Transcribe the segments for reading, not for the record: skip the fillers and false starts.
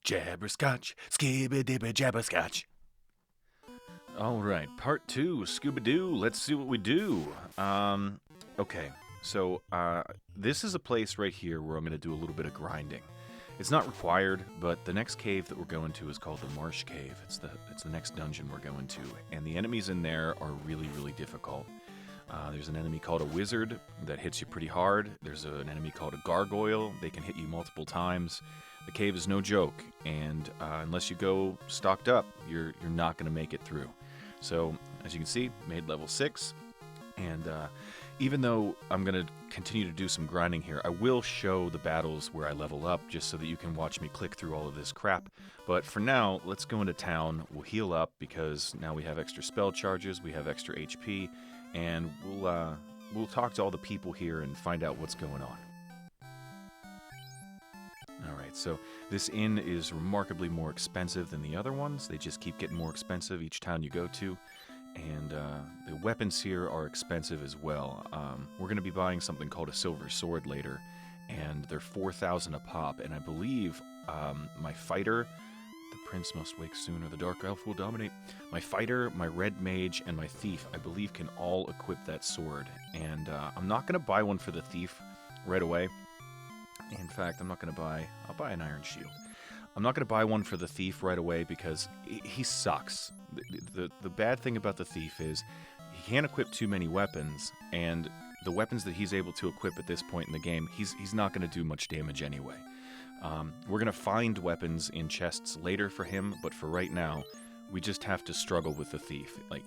Jabberscotch, skibba-dibba jabberscotch. All right, part 2, Scooby-Doo. Let's see what we do. Okay, so this is a place right here where I'm going to do a little bit of grinding. It's not required, but the next cave that we're going to is called the Marsh Cave. It's the next dungeon we're going to, and the enemies in there are really, really difficult. There's an enemy called a wizard that hits you pretty hard. There's an enemy called a gargoyle. They can hit you multiple times. The cave is no joke, and unless you go stocked up, you're not going to make it through. So, as you can see, made level 6, and even though I'm going to continue to do some grinding here, I will show the battles where I level up, just so that you can watch me click through all of this crap. But for now, let's go into town. We'll heal up, because now we have extra spell charges, we have extra HP, and we'll talk to all the people here and find out what's going on. Alright, so this inn is remarkably more expensive than the other ones. They just keep getting more expensive each town you go to. And the weapons here are expensive as well. We're going to be buying something called a silver sword later, and they're 4,000 a pop. And I believe my fighter, the prince must wake soon or the dark elf will dominate. My fighter, my red mage, and my thief, I believe, can all equip that sword. And I'm not going to buy one for the thief right away. In fact, I'm not going to buy... I'll buy an iron shield. I'm not going to buy one for the thief right away because he sucks. The bad thing about the thief is he can't equip too many weapons, and the weapons that he's able to equip at this point in the game, he's not going to do much damage anyway. We're going to find weapons in chests later for him, but for right now, we just have to struggle with the thief. Like,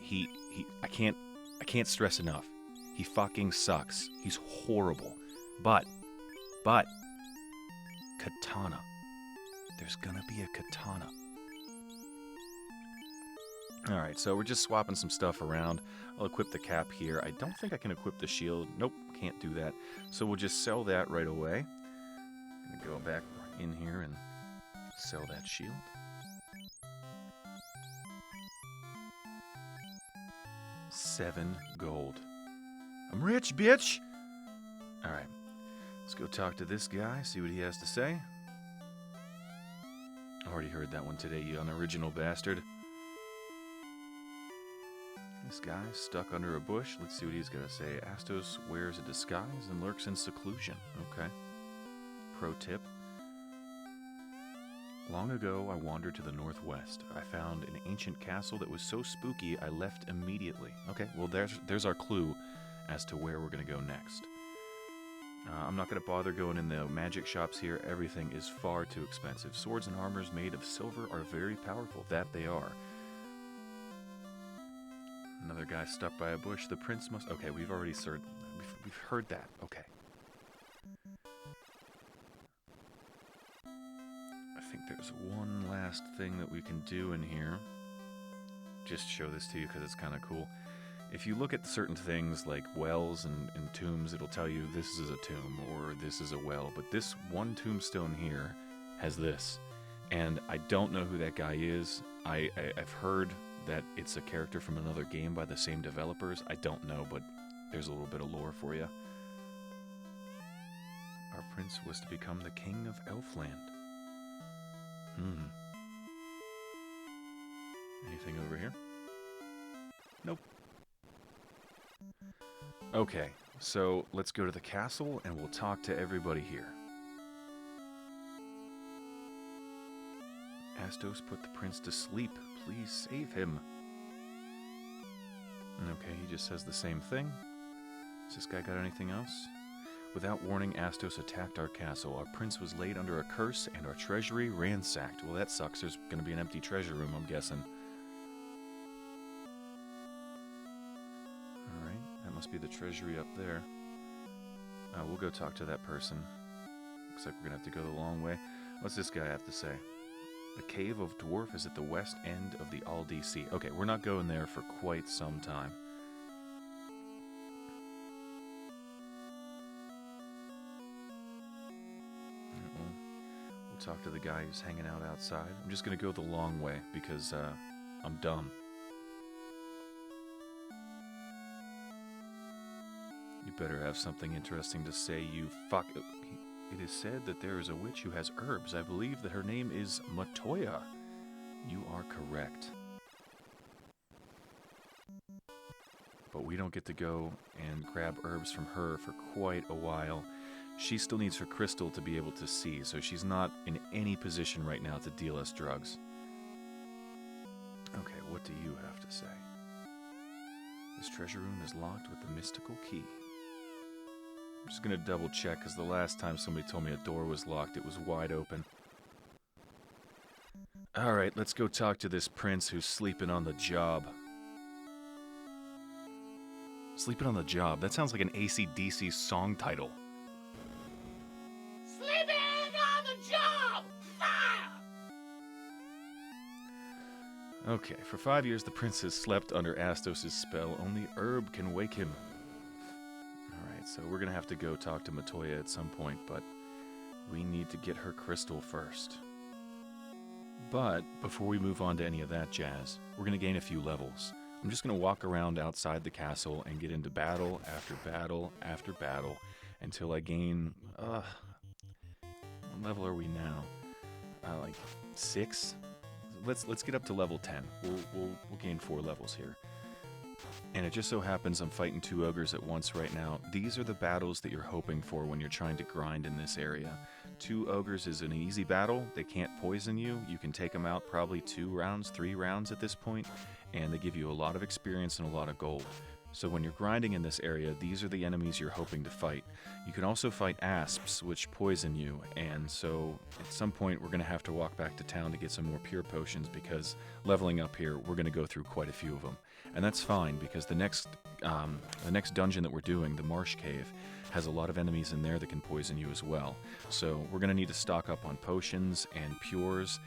I can't stress enough. He fucking sucks. He's horrible. But, katana. There's gonna be a katana. Alright, so we're just swapping some stuff around. I'll equip the cap here. I don't think I can equip the shield. Nope, can't do that. So we'll just sell that right away. I'm gonna go back in here and sell that shield. $7 gold. I'm rich, bitch! Alright, let's go talk to this guy, see what he has to say. Already heard that one today, you unoriginal bastard. This guy stuck under a bush. Let's see what he's gonna say. Astos wears a disguise and lurks in seclusion. Okay. Pro tip. Long ago, I wandered to the northwest. I found an ancient castle that was so spooky I left immediately. Okay, well there's our clue as to where we're gonna go next. I'm not going to bother going in the magic shops here. Everything is far too expensive. Swords and armors made of silver are very powerful. That they are. Another guy stuck by a bush. The prince must... Okay, we've already we've heard that. Okay. I think there's one last thing that we can do in here. Just show this to you because it's kind of cool. If you look at certain things like wells and tombs, it'll tell you this is a tomb or this is a well. But this one tombstone here has this. And I don't know who that guy is. I've heard that it's a character from another game by the same developers. I don't know, but there's a little bit of lore for you. Our prince was to become the king of Elfland. Anything over here? Nope. Okay, so let's go to the castle and we'll talk to everybody here. Astos put the prince to sleep. Please save him. Okay, he just says the same thing. Has this guy got anything else? Without warning, Astos attacked our castle. Our prince was laid under a curse and our treasury ransacked. Well, that sucks. There's going to be an empty treasure room, I'm guessing. Must be the treasury up there. We'll go talk to that person. Looks like we're gonna have to go the long way. What's this guy have to say? The cave of Dwarf is at the west end of the Aldi Sea. Okay, we're not going there for quite some time. We'll talk to the guy who's hanging out outside. I'm just gonna go the long way because I'm dumb. You better have something interesting to say, you fuck... It is said that there is a witch who has herbs. I believe that her name is Matoya. You are correct. But we don't get to go and grab herbs from her for quite a while. She still needs her crystal to be able to see, so she's not in any position right now to deal us drugs. Okay, what do you have to say? This treasure room is locked with the mystical key. I'm just gonna double check, because the last time somebody told me a door was locked, it was wide open. Alright, let's go talk to this prince who's sleeping on the job. Sleeping on the job? That sounds like an AC/DC song title. Sleeping on the job! Fire! Okay, for 5 years the prince has slept under Astos' spell. Only herb can wake him. Alright, so we're gonna have to go talk to Matoya at some point, but we need to get her crystal first. But before we move on to any of that jazz, we're gonna gain a few levels. I'm just gonna walk around outside the castle and get into battle after battle after battle until I gain, what level are we now? Like 6? Let's get up to level 10. We'll gain 4 levels here. And it just so happens I'm fighting 2 ogres at once right now. These are the battles that you're hoping for when you're trying to grind in this area. 2 ogres is an easy battle. They can't poison you. You can take them out probably 2 rounds, 3 rounds at this point, and they give you a lot of experience and a lot of gold. So when you're grinding in this area, these are the enemies you're hoping to fight. You can also fight asps, which poison you, and so at some point we're going to have to walk back to town to get some more pure potions, because leveling up here, we're going to go through quite a few of them. And that's fine, because the next dungeon that we're doing, the Marsh Cave, has a lot of enemies in there that can poison you as well. So we're going to need to stock up on potions and pures,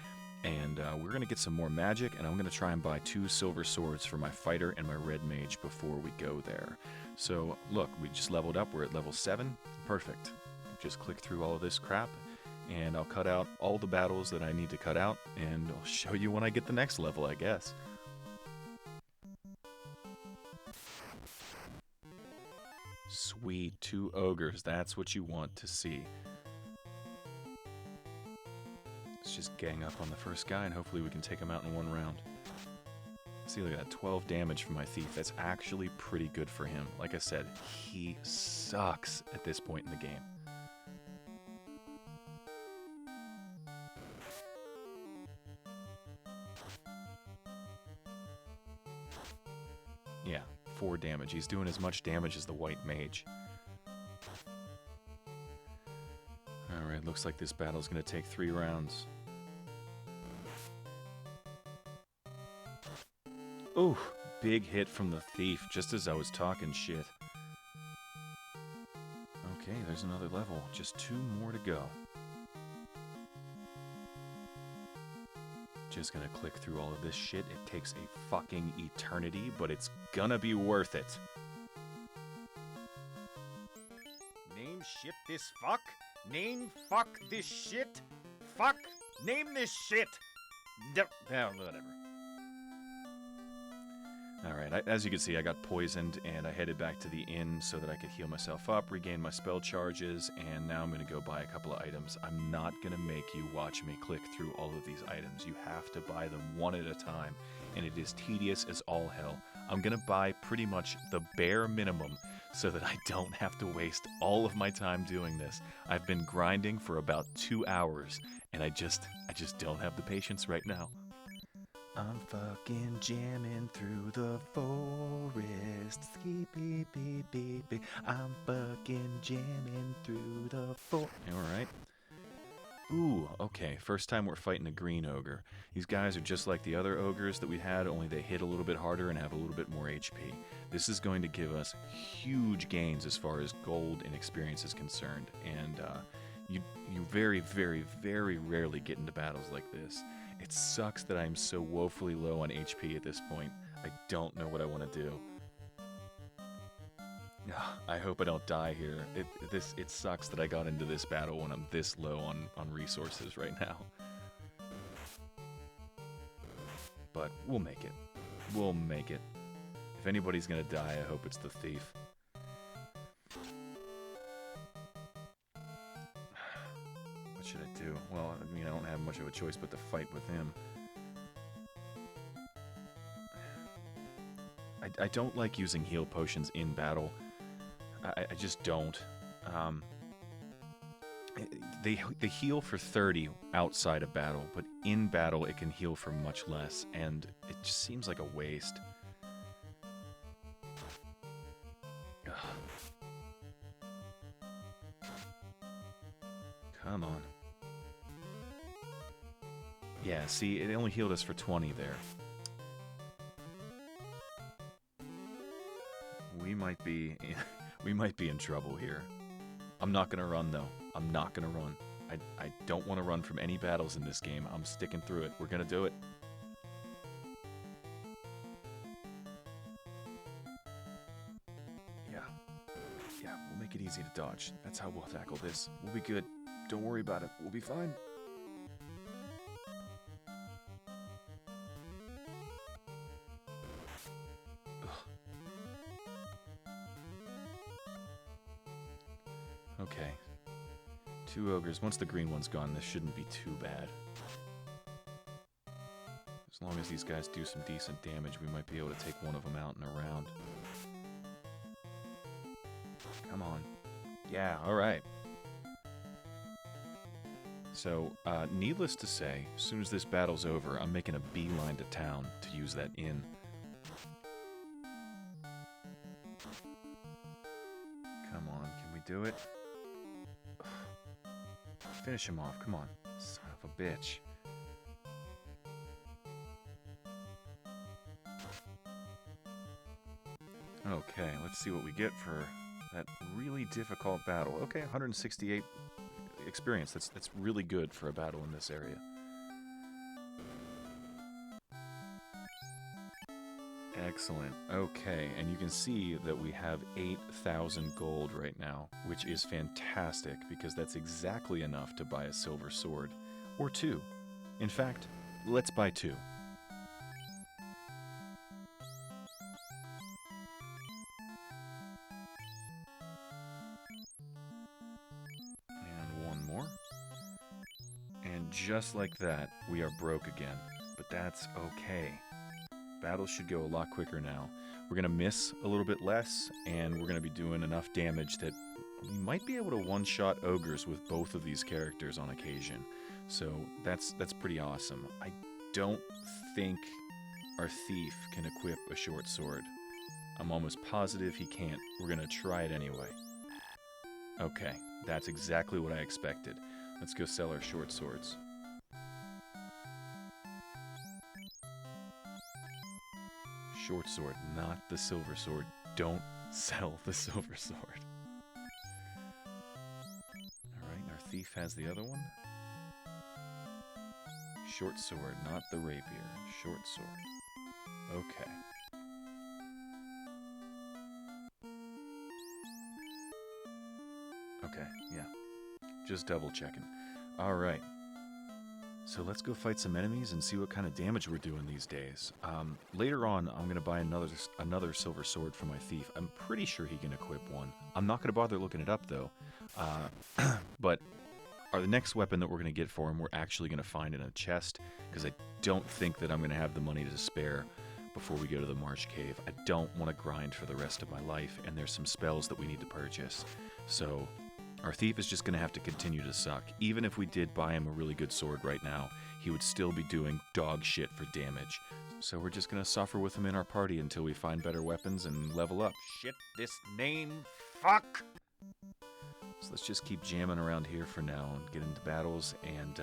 and we're going to get some more magic, and I'm going to try and buy 2 silver swords for my fighter and my red mage before we go there. So, look, we just leveled up. We're at level 7. Perfect. Just click through all of this crap, and I'll cut out all the battles that I need to cut out, and I'll show you when I get the next level, I guess. Sweet, 2 ogres. That's what you want to see. Let's just gang up on the first guy, and hopefully we can take him out in 1 round. See, look at that, 12 damage from my thief. That's actually pretty good for him. Like I said, he sucks at this point in the game. Yeah, 4 damage. He's doing as much damage as the white mage. Alright, looks like this battle's gonna take 3 rounds. Ooh, big hit from the thief, just as I was talking shit. Okay, there's another level. Just 2 more to go. Just gonna click through all of this shit. It takes a fucking eternity, but it's gonna be worth it. Name shit this fuck? Name fuck this shit? Fuck? Name this shit! Whatever. Alright, as you can see, I got poisoned, and I headed back to the inn so that I could heal myself up, regain my spell charges, and now I'm going to go buy a couple of items. I'm not going to make you watch me click through all of these items. You have to buy them one at a time, and it is tedious as all hell. I'm going to buy pretty much the bare minimum so that I don't have to waste all of my time doing this. I've been grinding for about 2 hours, and I just don't have the patience right now. I'm fucking jamming through the forest. Beep, beep, beep, beep, beep. I'm fucking jamming through the forest. Alright. Ooh, okay. First time we're fighting a green ogre. These guys are just like the other ogres that we had, only they hit a little bit harder and have a little bit more HP. This is going to give us huge gains as far as gold and experience is concerned. And you very, very, very rarely get into battles like this. It sucks that I'm so woefully low on HP at this point. I don't know what I want to do. I hope I don't die here. It sucks that I got into this battle when I'm this low on resources right now. But we'll make it. We'll make it. If anybody's gonna die, I hope it's the thief. well, I mean, I don't have much of a choice but to fight with him. I don't like using heal potions in battle. I just don't. They heal for 30 outside of battle, but in battle it can heal for much less, and it just seems like a waste. Ugh. Come on. Yeah, see, it only healed us for 20 there. We might be in trouble here. I'm not gonna run though. I'm not gonna run. I don't want to run from any battles in this game. I'm sticking through it. We're gonna do it. Yeah, we'll make it easy to dodge. That's how we'll tackle this. We'll be good. Don't worry about it. We'll be fine. Okay. 2 ogres. Once the green one's gone, this shouldn't be too bad. As long as these guys do some decent damage, we might be able to take one of them out in a round. Come on. Yeah, alright. So, needless to say, as soon as this battle's over, I'm making a beeline to town to use that inn. Come on, can we do it? Finish him off, come on. Son of a bitch. Okay, let's see what we get for that really difficult battle. Okay, 168 experience. That's really good for a battle in this area. Excellent. Okay, and you can see that we have 8,000 gold right now, which is fantastic because that's exactly enough to buy a silver sword. Or 2. In fact, let's buy 2. And 1 more. And just like that, we are broke again. But that's okay. Battles should go a lot quicker now. We're going to miss a little bit less, and we're going to be doing enough damage that we might be able to one-shot ogres with both of these characters on occasion. So that's pretty awesome. I don't think our thief can equip a short sword. I'm almost positive he can't. We're going to try it anyway. Okay, that's exactly what I expected. Let's go sell our short swords. Short sword, not the silver sword. Don't sell the silver sword. Alright, our thief has the other one. Short sword, not the rapier. Short sword. Okay. Okay, yeah. Just double checking. Alright. So let's go fight some enemies and see what kind of damage we're doing these days. Later on, I'm going to buy another silver sword for my thief. I'm pretty sure he can equip one. I'm not going to bother looking it up, though. But the next weapon that we're going to get for him, we're actually going to find in a chest, because I don't think that I'm going to have the money to spare before we go to the Marsh Cave. I don't want to grind for the rest of my life, and there's some spells that we need to purchase. So our thief is just going to have to continue to suck. Even if we did buy him a really good sword right now, he would still be doing dog shit for damage. So we're just going to suffer with him in our party until we find better weapons and level up. Shit, this name, fuck! So let's just keep jamming around here for now and get into battles and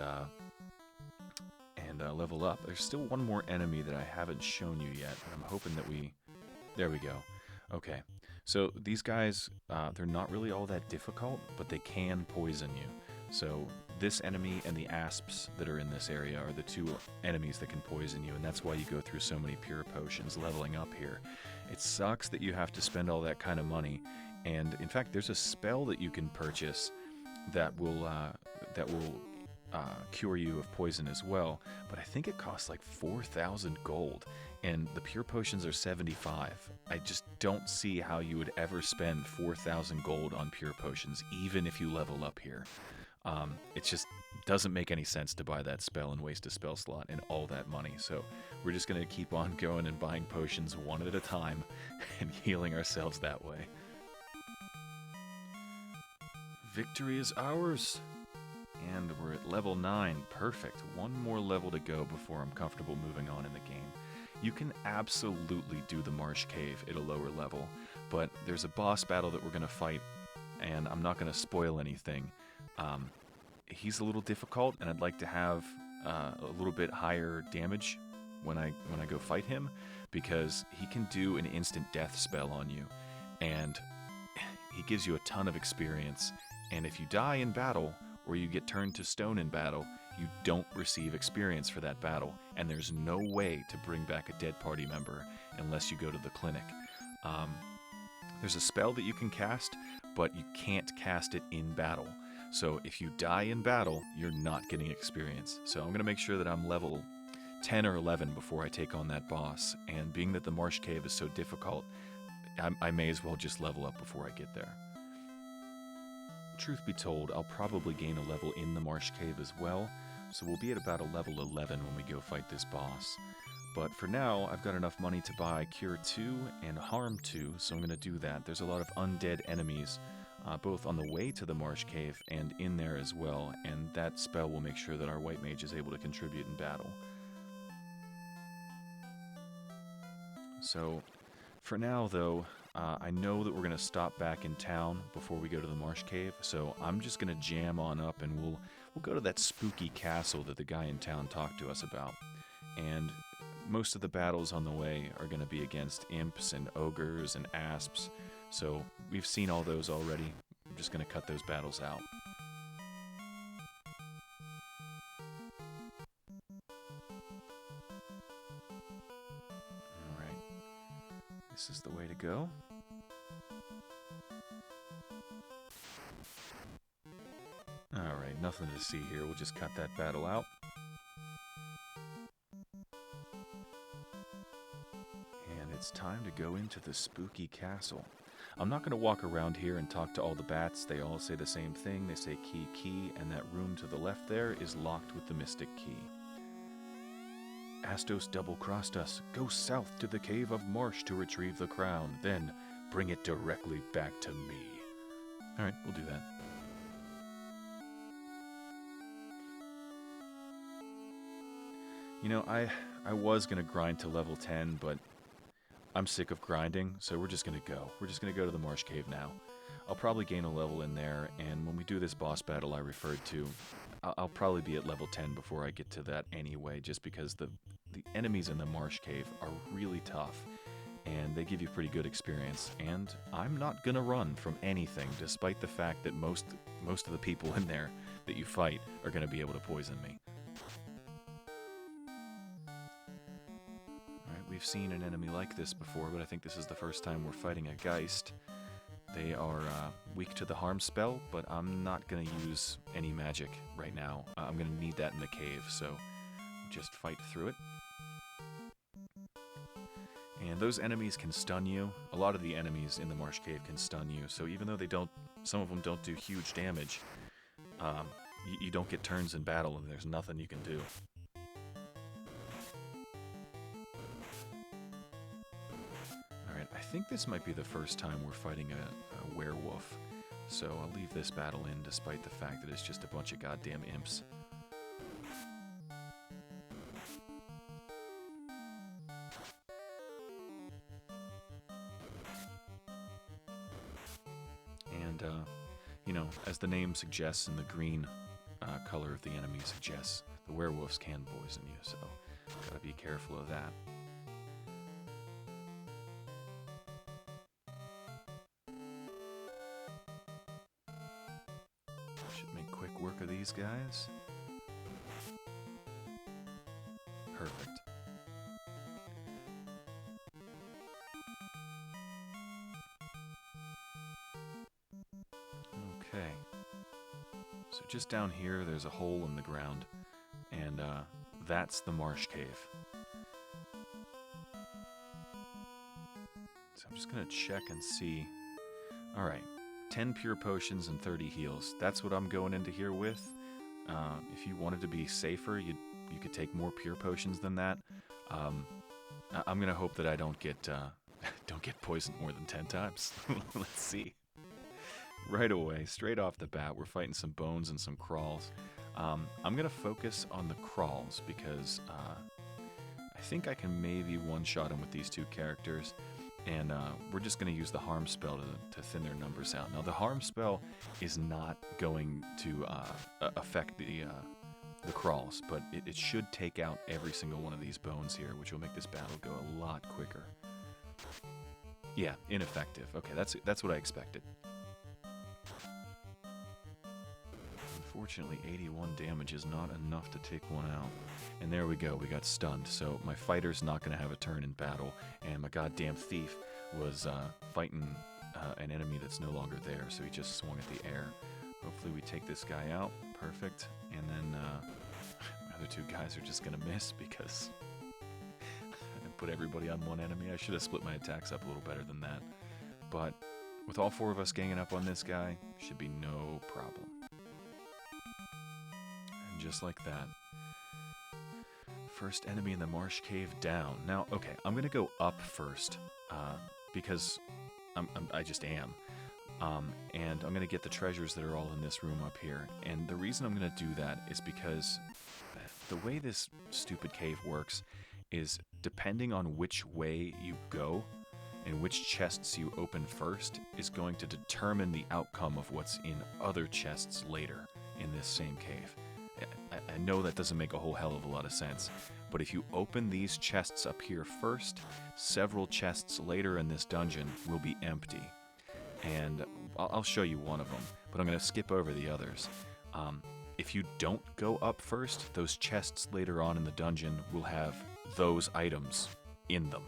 level up. There's still one more enemy that I haven't shown you yet, and I'm hoping that we... There we go. Okay. So these guys, they're not really all that difficult, but they can poison you. So this enemy and the asps that are in this area are the 2 enemies that can poison you, and that's why you go through so many pure potions leveling up here. It sucks that you have to spend all that kind of money, and in fact, there's a spell that you can purchase that will cure you of poison as well, but I think it costs like 4,000 gold. And the pure potions are 75. I just don't see how you would ever spend 4,000 gold on pure potions, even if you level up here. It's just, doesn't make any sense to buy that spell and waste a spell slot and all that money. So we're just going to keep on going and buying potions one at a time and healing ourselves that way. Victory is ours! And we're at level 9. Perfect. One more level to go before I'm comfortable moving on in the game. You can absolutely do the Marsh Cave at a lower level, but there's a boss battle that we're going to fight, and I'm not going to spoil anything. He's a little difficult, and I'd like to have a little bit higher damage when I go fight him, because he can do an instant death spell on you, and he gives you a ton of experience, and if you die in battle, or you get turned to stone in battle, you don't receive experience for that battle, and there's no way to bring back a dead party member unless you go to the clinic. There's a spell that you can cast, but you can't cast it in battle. So if you die in battle, you're not getting experience. So I'm going to make sure that I'm level 10 or 11 before I take on that boss, and being that the Marsh Cave is so difficult, I may as well just level up before I get there. Truth be told, I'll probably gain a level in the Marsh Cave as well, so we'll be at about a level 11 when we go fight this boss. But for now, I've got enough money to buy Cure 2 and Harm 2, so I'm going to do that. There's a lot of undead enemies, both on the way to the Marsh Cave and in there as well, and that spell will make sure that our White Mage is able to contribute in battle. So, for now though, I know that we're going to stop back in town before we go to the Marsh Cave, so I'm just going to jam on up and we'll go to that spooky castle that the guy in town talked to us about. And most of the battles on the way are going to be against imps and ogres and asps, so we've seen all those already. I'm just going to cut those battles out. Alright, this is the way to go. Alright, nothing to see here. We'll just cut that battle out. And it's time to go into the spooky castle. I'm not going to walk around here and talk to all the bats. They all say the same thing. They say key, key, and that room to the left there is locked with the mystic key. Astos double-crossed us. Go south to the Cave of Marsh to retrieve the crown. Then bring it directly back to me. Alright, we'll do that. You know, I was going to grind to level 10, but I'm sick of grinding, so we're just going to go. We're just going to go to the Marsh Cave now. I'll probably gain a level in there, and when we do this boss battle I referred to, I'll probably be at level 10 before I get to that anyway, just because the enemies in the Marsh Cave are really tough, and they give you pretty good experience, and I'm not going to run from anything, despite the fact that most of the people in there that you fight are going to be able to poison me. We've seen an enemy like this before, but I think this is the first time we're fighting a Geist. They are weak to the harm spell, but I'm not going to use any magic right now. I'm going to need that in the cave, so just fight through it. And those enemies can stun you. A lot of the enemies in the Marsh Cave can stun you, so even though some of them don't do huge damage, you don't get turns in battle and there's nothing you can do. I think this might be the first time we're fighting a werewolf, so I'll leave this battle in despite the fact that it's just a bunch of goddamn imps. And, you know, as the name suggests and the green color of the enemy suggests, the werewolves can poison you, so gotta be careful of that. Work of these guys. Perfect. Okay. So just down here, there's a hole in the ground, and that's the Marsh Cave. So I'm just gonna check and see. All right. 10 pure potions and 30 heals. That's what I'm going into here with. If you wanted to be safer, you could take more pure potions than that. I'm gonna hope that I don't get don't get poisoned more than 10 times. Let's see. Right away, straight off the bat, we're fighting some bones and some crawls. I'm gonna focus on the crawls because I think I can maybe one-shot them with these two characters, and we're just gonna use the harm spell to thin their numbers out. Now, the harm spell is not going to affect the crawls, but it should take out every single one of these bones here, which will make this battle go a lot quicker. Yeah, ineffective. Okay, that's what I expected. Unfortunately, 81 damage is not enough to take one out. And there we go, we got stunned. So my fighter's not going to have a turn in battle, and my goddamn thief was fighting an enemy that's no longer there, so he just swung at the air. Hopefully we take this guy out. Perfect. And then my other two guys are just going to miss because I put everybody on one enemy. I should have split my attacks up a little better than that. But with all four of us ganging up on this guy, should be no problem. And just like that, first enemy in the Marsh Cave down. Now, okay, I'm going to go up first because I just am. And I'm going to get the treasures that are all in this room up here. And the reason I'm going to do that is because the way this stupid cave works is depending on which way you go and which chests you open first is going to determine the outcome of what's in other chests later in this same cave. I know that doesn't make a whole hell of a lot of sense, but if you open these chests up here first, several chests later in this dungeon will be empty. And I'll show you one of them, but I'm going to skip over the others. If you don't go up first, those chests later on in the dungeon will have those items in them.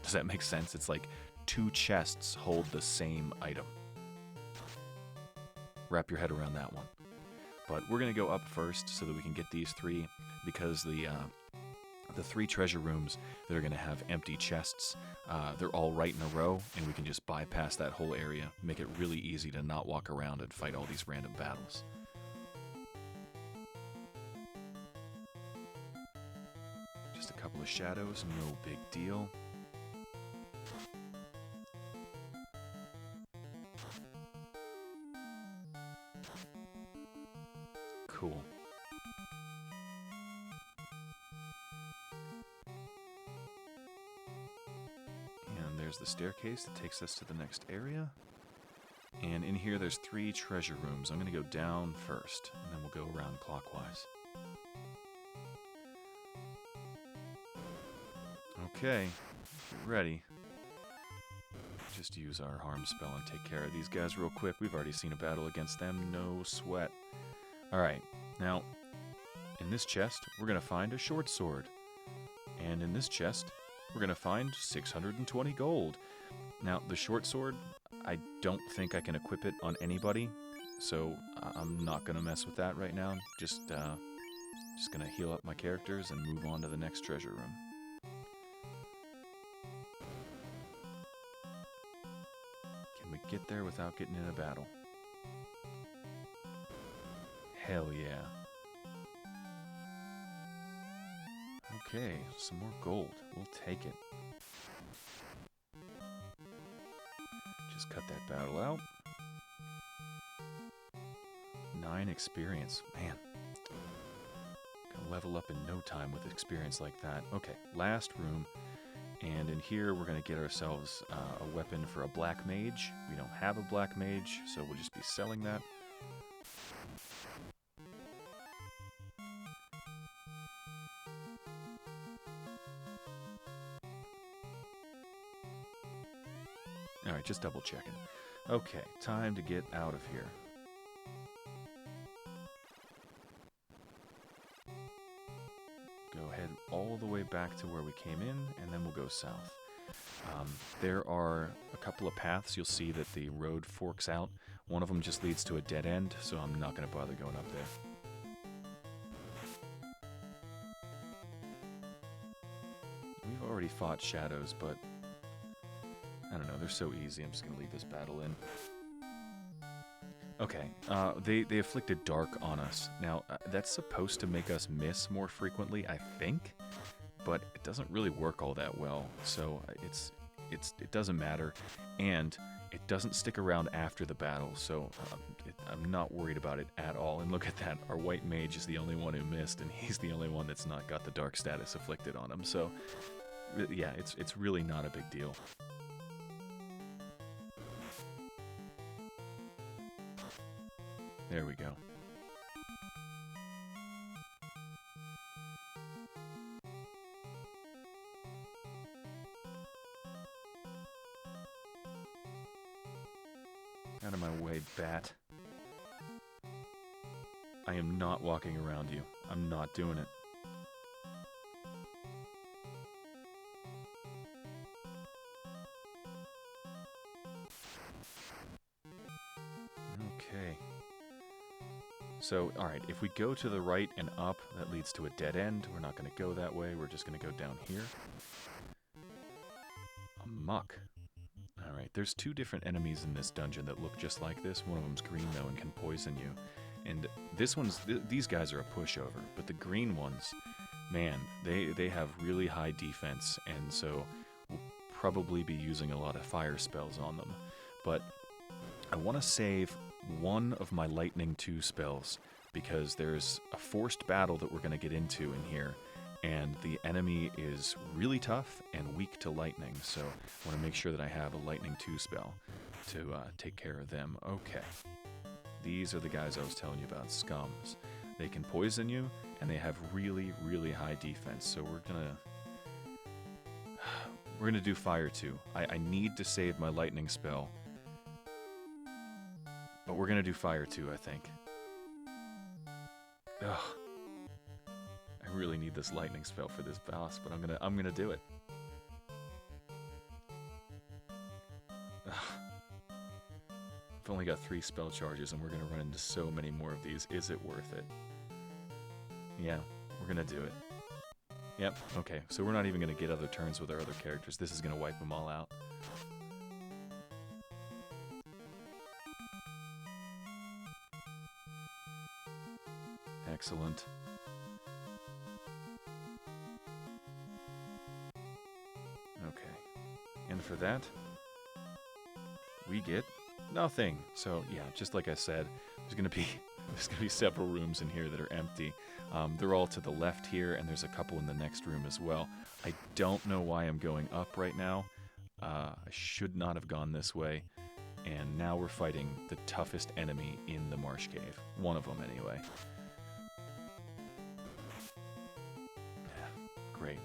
Does that make sense? It's like two chests hold the same item. Wrap your head around that one. But we're going to go up first so that we can get these three, because the three treasure rooms that are going to have empty chests, they're all right in a row, and we can just bypass that whole area, make it really easy to not walk around and fight all these random battles. Just a couple of shadows, no big deal. Cool. And there's the staircase that takes us to the next area. And in here there's 3 treasure rooms. I'm going to go down first, and then we'll go around clockwise. Okay, get ready. Just use our harm spell and take care of these guys real quick. We've already seen a battle against them, no sweat. Alright, now, in this chest, we're going to find a short sword. And in this chest, we're going to find 620 gold. Now, the short sword, I don't think I can equip it on anybody, so I'm not going to mess with that right now. Just going to heal up my characters and move on to the next treasure room. Can we get there without getting in a battle? Hell yeah. Okay, some more gold. We'll take it. Just cut that battle out. 9 experience. Man. Gonna level up in no time with experience like that. Okay, last room. And in here, we're going to get ourselves a weapon for a black mage. We don't have a black mage, so we'll just be selling that. Alright, just double checking. Okay, time to get out of here. Go ahead all the way back to where we came in, and then we'll go south. There are a couple of paths. You'll see that the road forks out. One of them just leads to a dead end, so I'm not going to bother going up there. We've already fought shadows, but I don't know, they're so easy. I'm just going to leave this battle in. Okay, they afflicted dark on us. Now, that's supposed to make us miss more frequently, I think, but it doesn't really work all that well, so it doesn't matter, and it doesn't stick around after the battle, so I'm not worried about it at all. And look at that, our white mage is the only one who missed, and he's the only one that's not got the dark status afflicted on him, so yeah, it's really not a big deal. There we go. Out of my way, bat. I am not walking around you. I'm not doing it. Okay. So, alright, if we go to the right and up, that leads to a dead end. We're not going to go that way. We're just going to go down here. A muck. Alright, there's two different enemies in this dungeon that look just like this. One of them's green, though, and can poison you. And this one's... these guys are a pushover. But the green ones, man, they have really high defense. And so we'll probably be using a lot of fire spells on them. But I want to save one of my Lightning 2 spells, because there's a forced battle that we're going to get into in here, and the enemy is really tough and weak to lightning, so I want to make sure that I have a Lightning 2 spell to take care of them. Okay. These are the guys I was telling you about, scums. They can poison you, and they have really, really high defense, so we're gonna do fire too. I need to save my lightning spell, but we're gonna do fire too, I think. Ugh. I really need this lightning spell for this boss, but I'm gonna do it. Ugh. I've only got 3 spell charges, and we're gonna run into so many more of these. Is it worth it? Yeah, we're gonna do it. Yep, okay, so we're not even gonna get other turns with our other characters. This is gonna wipe them all out. Excellent. Okay. And for that, we get nothing. So yeah, just like I said, there's gonna be several rooms in here that are empty. They're all to the left here, and there's a couple in the next room as well. I don't know why I'm going up right now. I should not have gone this way. And now we're fighting the toughest enemy in the Marsh Cave. One of them, anyway. Yeah, great.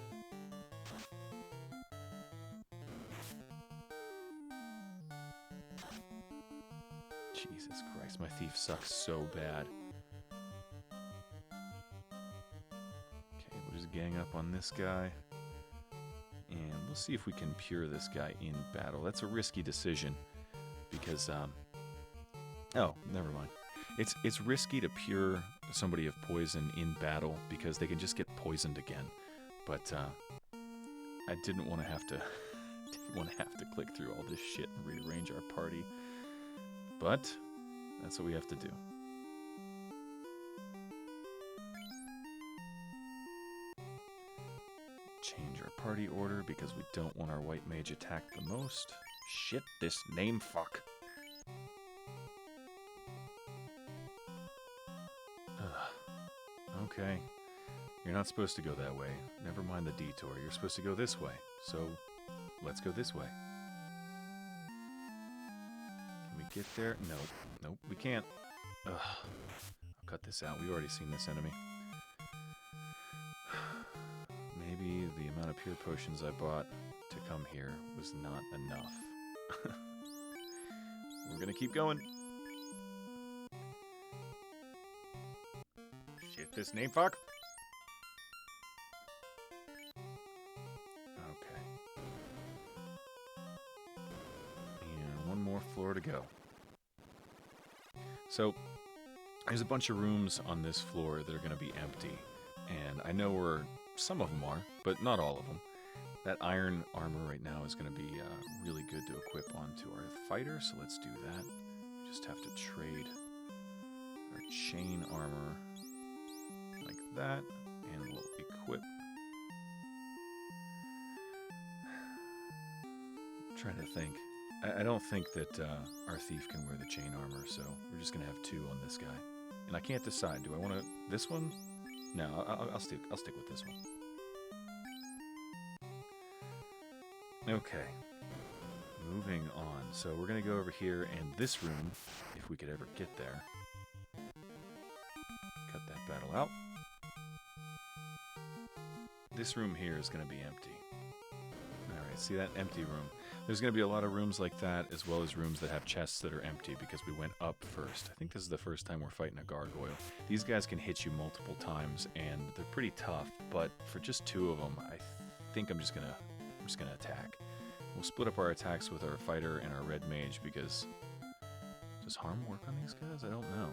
Jesus Christ, my thief sucks so bad. Okay, we'll just gang up on this guy. And we'll see if we can pure this guy in battle. That's a risky decision. Because, oh, never mind. It's risky to pure somebody of poison in battle because they can just get poisoned again. But, I didn't want to have to click through all this shit and rearrange our party. But that's what we have to do. Change our party order because we don't want our white mage attacked the most. Shit, this name fuck. Ugh. Okay. You're not supposed to go that way. Never mind the detour. You're supposed to go this way. So, let's go this way. Can we get there? Nope. Nope, we can't. Ugh. I'll cut this out. We've already seen this enemy. Maybe the amount of pure potions I bought to come here was not enough. We're gonna keep going. Shit, this name fuck. Okay. And one more floor to go. So, there's a bunch of rooms on this floor that are gonna be empty. And I know where some of them are, but not all of them. That iron armor right now is going to be really good to equip onto our fighter, so let's do that. We just have to trade our chain armor like that, and we'll equip. I'm trying to think. I don't think that our thief can wear the chain armor, so we're just gonna have 2 on this guy. And I can't decide. Do I want to this one? No, I'll stick with this one. Okay. Moving on. So we're gonna go over here, and this room, if we could ever get there. Cut that battle out. This room here is gonna be empty. Alright, see that empty room? There's going to be a lot of rooms like that, as well as rooms that have chests that are empty, because we went up first. I think this is the first time we're fighting a gargoyle. These guys can hit you multiple times, and they're pretty tough, but for just 2 of them, I think I'm just gonna attack. We'll split up our attacks with our fighter and our red mage, because does harm work on these guys? I don't know.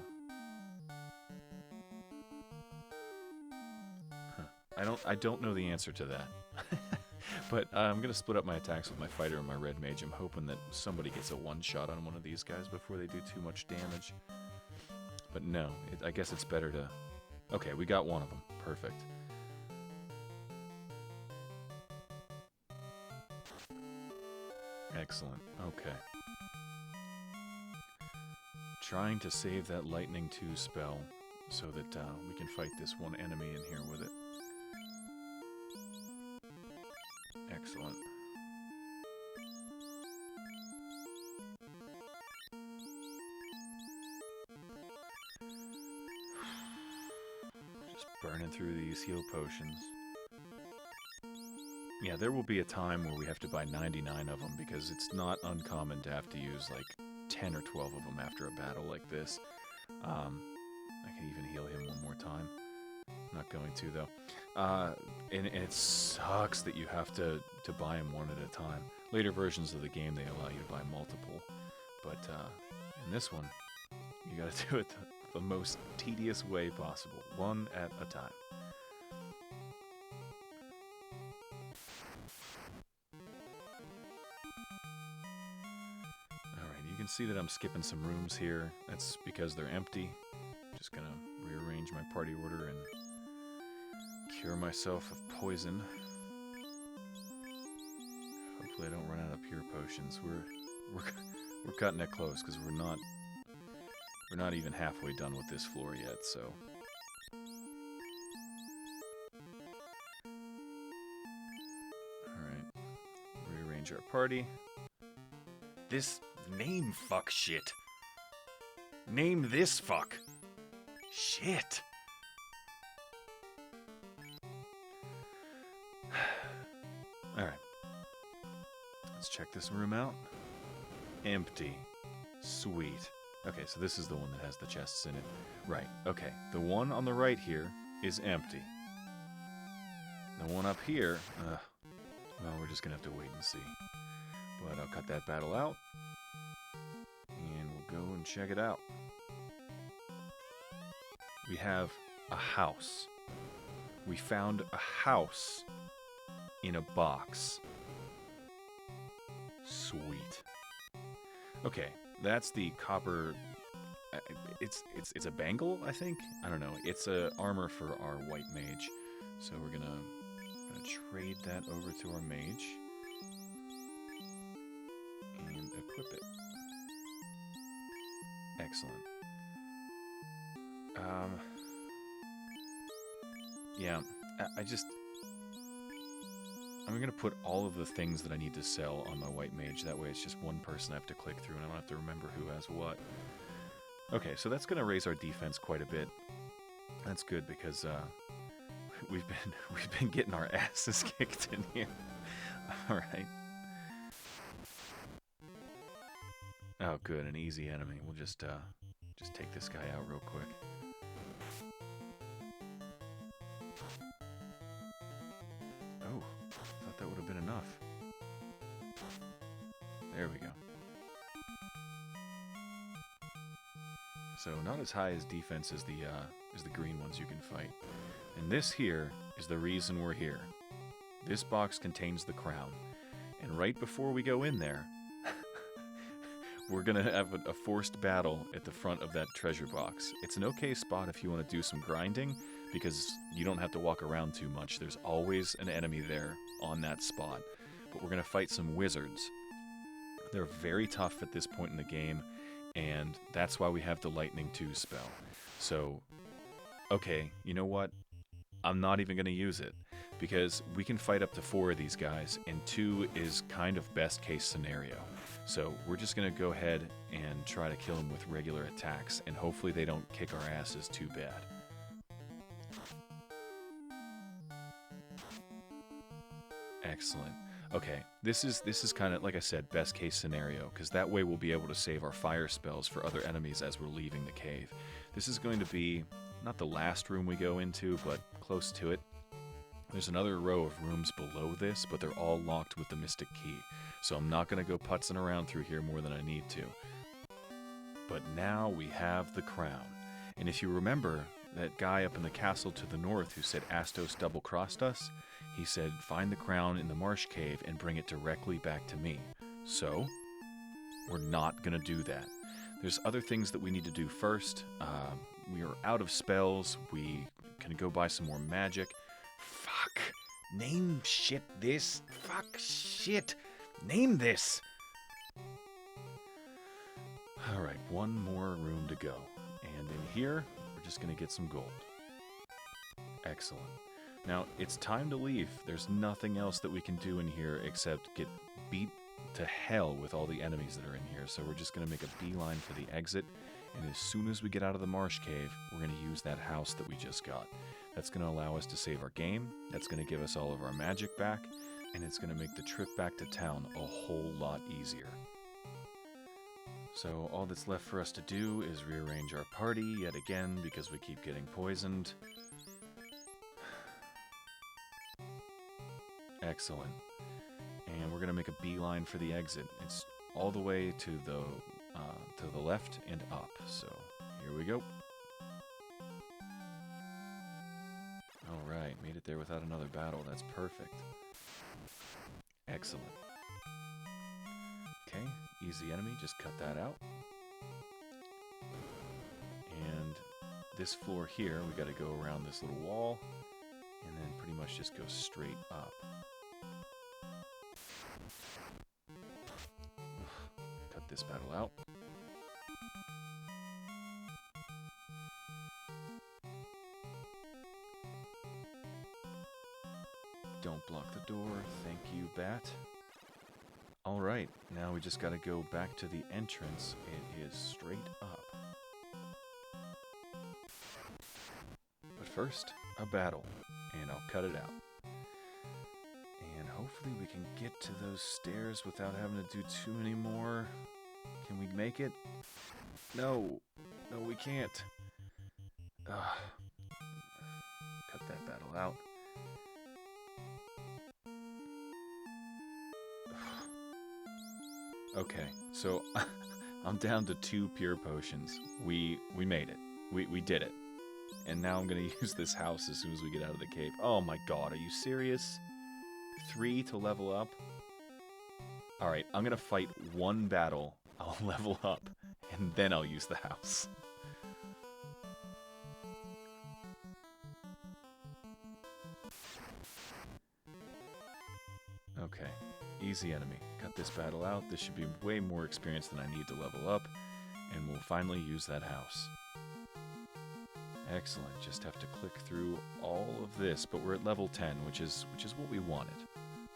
Huh. I don't know the answer to that. But I'm going to split up my attacks with my fighter and my red mage. I'm hoping that somebody gets a one-shot on one of these guys before they do too much damage. But no, I guess it's better to... Okay, we got one of them. Perfect. Excellent. Okay. Trying to save that Lightning 2 spell so that we can fight this one enemy in here with it. Excellent. Just burning through these heal potions. Yeah, there will be a time where we have to buy 99 of them, because it's not uncommon to have to use like 10 or 12 of them after a battle like this. I can even heal him one more time. Not going to, though. And it sucks that you have to buy them one at a time. Later versions of the game, they allow you to buy multiple. But in this one, you gotta do it the most tedious way possible. One at a time. Alright, you can see that I'm skipping some rooms here. That's because they're empty. Just gonna rearrange my party order and cure myself of poison. Hopefully I don't run out of pure potions. We're cutting it close, because we're not even halfway done with this floor yet, so. Alright. Rearrange our party. This name fuck shit. Name this fuck. Shit. Alright. Let's check this room out. Empty. Sweet. Okay, so this is the one that has the chests in it. Right, okay. The one on the right here is empty. The one up here, well, we're just gonna have to wait and see. But I'll cut that battle out, and we'll go and check it out. We have a house. We found a house in a box. Sweet. Okay, that's the copper. It's a bangle, I think. I don't know. It's a armor for our white mage. So we're gonna trade that over to our mage and equip it. Excellent. Yeah, I'm gonna put all of the things that I need to sell on my white mage. That way it's just one person I have to click through and I don't have to remember who has what. Okay, so that's gonna raise our defense quite a bit. That's good, because we've been getting our asses kicked in here. Alright. Oh good, an easy enemy. We'll just take this guy out real quick. Oh, thought that would have been enough. There we go. So not as high as defense as the green ones you can fight. And this here is the reason we're here. This box contains the crown. And right before we go in there, we're going to have a forced battle at the front of that treasure box. It's an okay spot if you want to do some grinding, because you don't have to walk around too much. There's always an enemy there on that spot. But we're going to fight some wizards. They're very tough at this point in the game, and that's why we have the Lightning 2 spell. So, okay, you know what? I'm not even going to use it, because we can fight up to 4 of these guys, and 2 is kind of best case scenario. So we're just going to go ahead and try to kill them with regular attacks, and hopefully they don't kick our asses too bad. Excellent. Okay, this is kind of, like I said, best case scenario, because that way we'll be able to save our fire spells for other enemies as we're leaving the cave. This is going to be not the last room we go into, but close to it. There's another row of rooms below this, but they're all locked with the Mystic Key, so I'm not going to go putzing around through here more than I need to. But now we have the crown. And if you remember that guy up in the castle to the north who said Astos double-crossed us, he said, find the crown in the Marsh Cave and bring it directly back to me. So, we're not going to do that. There's other things that we need to do first. We are out of spells. We can go buy some more magic. Fuck. Name shit this. Fuck shit. Name this. Alright, one more room to go. And in here, we're just going to get some gold. Excellent. Now, it's time to leave. There's nothing else that we can do in here except get beat to hell with all the enemies that are in here. So we're just going to make a beeline for the exit. And as soon as we get out of the Marsh Cave, we're going to use that house that we just got. That's going to allow us to save our game. That's going to give us all of our magic back. And it's going to make the trip back to town a whole lot easier. So all that's left for us to do is rearrange our party yet again because we keep getting poisoned. Excellent. And we're going to make a beeline for the exit. It's all the way to the left and up. So here we go. Alright, made it there without another battle. That's perfect. Excellent. Okay, easy enemy. Just cut that out. And this floor here, we got to go around this little wall. And then pretty much just go straight up. Cut this battle out. Don't block the door. Thank you, Bat. Alright, now we just gotta go back to the entrance. It is straight up. But first, a battle. And I'll cut it out. And hopefully we can get to those stairs without having to do too many more. Can we make it? No. No, we can't. Ugh. Cut that battle out. Okay, so I'm down to 2 pure potions. We made it. We did it. And now I'm going to use this house as soon as we get out of the cave. Oh my god, are you serious? 3 to level up? Alright, I'm going to fight 1 battle. I'll level up, and then I'll use the house. Okay, easy enemy. Cut this battle out. This should be way more experience than I need to level up, and we'll finally use that house. Excellent. Just have to click through all of this, but we're at level 10, which is what we wanted.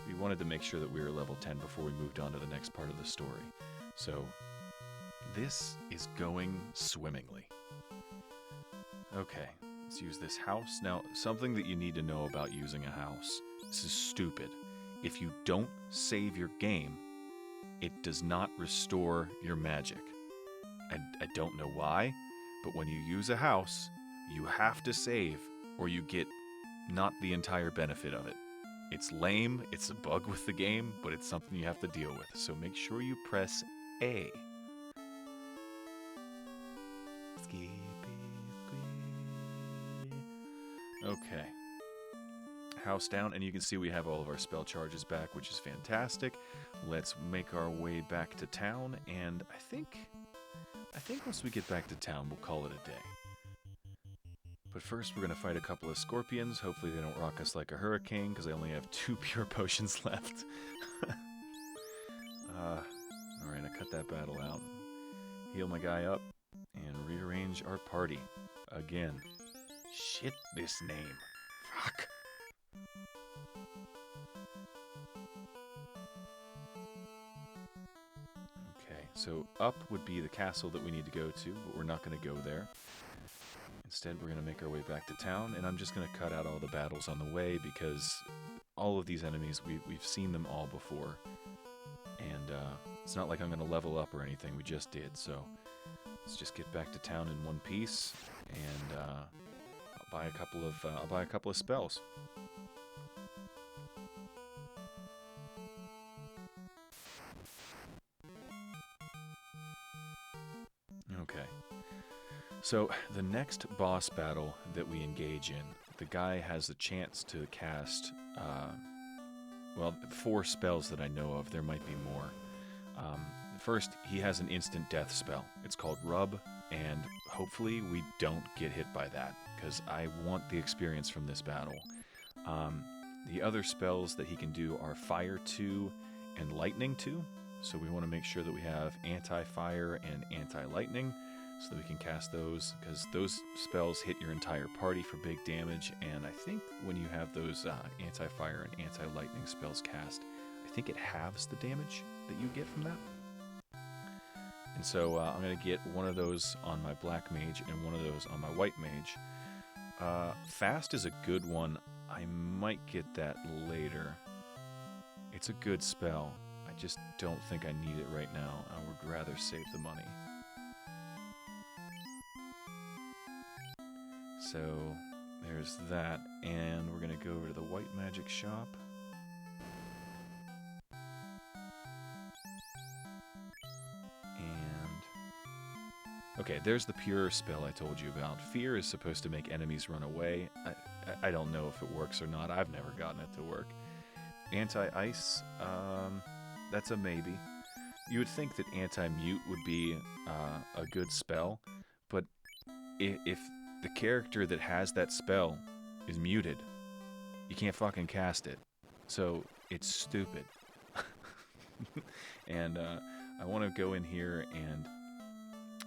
We wanted to make sure that we were level 10 before we moved on to the next part of the story. So, this is going swimmingly. Okay, let's use this house. Now, something that you need to know about using a house. This is stupid. If you don't save your game, it does not restore your magic. I don't know why, but when you use a house, you have to save, or you get not the entire benefit of it. It's lame, it's a bug with the game, but it's something you have to deal with. So make sure you press A. Okay. house down, and you can see we have all of our spell charges back, which is fantastic. Let's make our way back to town, and I think once we get back to town, we'll call it a day. But first, we're going to fight a couple of scorpions. Hopefully they don't rock us like a hurricane, because I only have 2 pure potions left. Alright, I cut that battle out. Heal my guy up, and rearrange our party. Again. Shit, this name. Fuck. Okay, so up would be the castle that we need to go to, but we're not going to go there. Instead, we're going to make our way back to town, and I'm just going to cut out all the battles on the way, because all of these enemies, we've seen them all before. And it's not like I'm going to level up or anything, we just did, so let's just get back to town in one piece, and I'll buy a couple of spells. Okay. So, the next boss battle that we engage in, the guy has the chance to cast, well, 4 spells that I know of. There might be more. First, he has an instant death spell. It's called Rub, and hopefully we don't get hit by that, because I want the experience from this battle. The other spells that he can do are Fire 2 and Lightning 2, so we want to make sure that we have Anti-Fire and Anti-Lightning, so that we can cast those, because those spells hit your entire party for big damage, and I think when you have those Anti-Fire and Anti-Lightning spells cast, I think it halves the damage that you get from that. And so I'm going to get one of those on my Black Mage and one of those on my White Mage. Fast is a good one. I might get that later. It's a good spell. I just don't think I need it right now. I would rather save the money. So there's that, and we're going to go over to the White Magic shop. Okay, there's the pure spell I told you about. Fear is supposed to make enemies run away. I don't know if it works or not. I've never gotten it to work. Anti-ice, that's a maybe. You would think that anti-mute would be a good spell, but if the character that has that spell is muted, you can't fucking cast it. So it's stupid. And I want to go in here and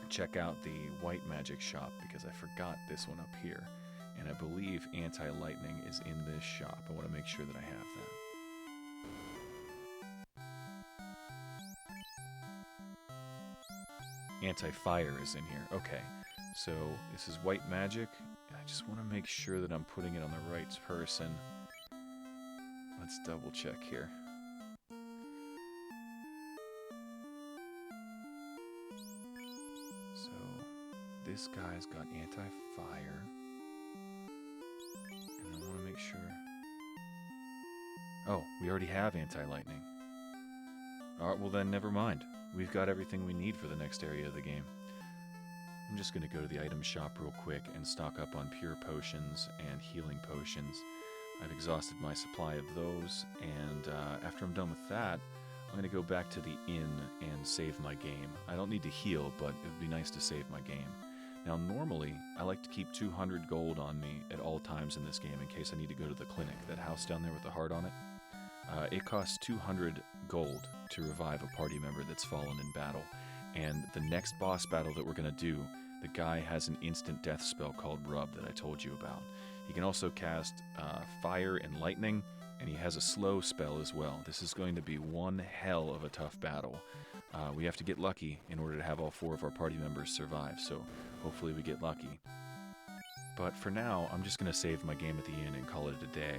check out the White Magic shop, because I forgot this one up here, and I believe Anti-Lightning is in this shop. I want to make sure that I have that. Anti-Fire is in here. Okay, so this is White Magic. I just want to make sure that I'm putting it on the right person. Let's double check here. This guy's got anti-fire, and I want to make sure... Oh, we already have anti-lightning. Alright, well then, never mind. We've got everything we need for the next area of the game. I'm just going to go to the item shop real quick and stock up on pure potions and healing potions. I've exhausted my supply of those, and after I'm done with that, I'm going to go back to the inn and save my game. I don't need to heal, but it would be nice to save my game. Now, normally, I like to keep 200 gold on me at all times in this game in case I need to go to the clinic, that house down there with the heart on it. It costs 200 gold to revive a party member that's fallen in battle. And the next boss battle that we're going to do, the guy has an instant death spell called Rub that I told you about. He can also cast Fire and Lightning, and he has a slow spell as well. This is going to be one hell of a tough battle. We have to get lucky in order to have all 4 of our party members survive, so hopefully we get lucky. But for now, I'm just going to save my game at the inn and call it a day.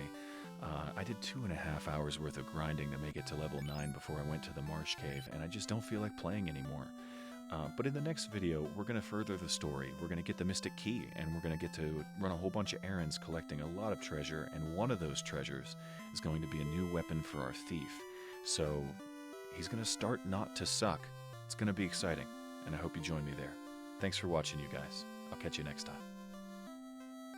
I did 2.5 hours worth of grinding to make it to level 9 before I went to the Marsh Cave, and I just don't feel like playing anymore. But in the next video, we're going to further the story. We're going to get the Mystic Key, and we're going to get to run a whole bunch of errands collecting a lot of treasure, and one of those treasures is going to be a new weapon for our thief. So he's going to start not to suck. It's going to be exciting, and I hope you join me there. Thanks for watching, you guys. I'll catch you next time.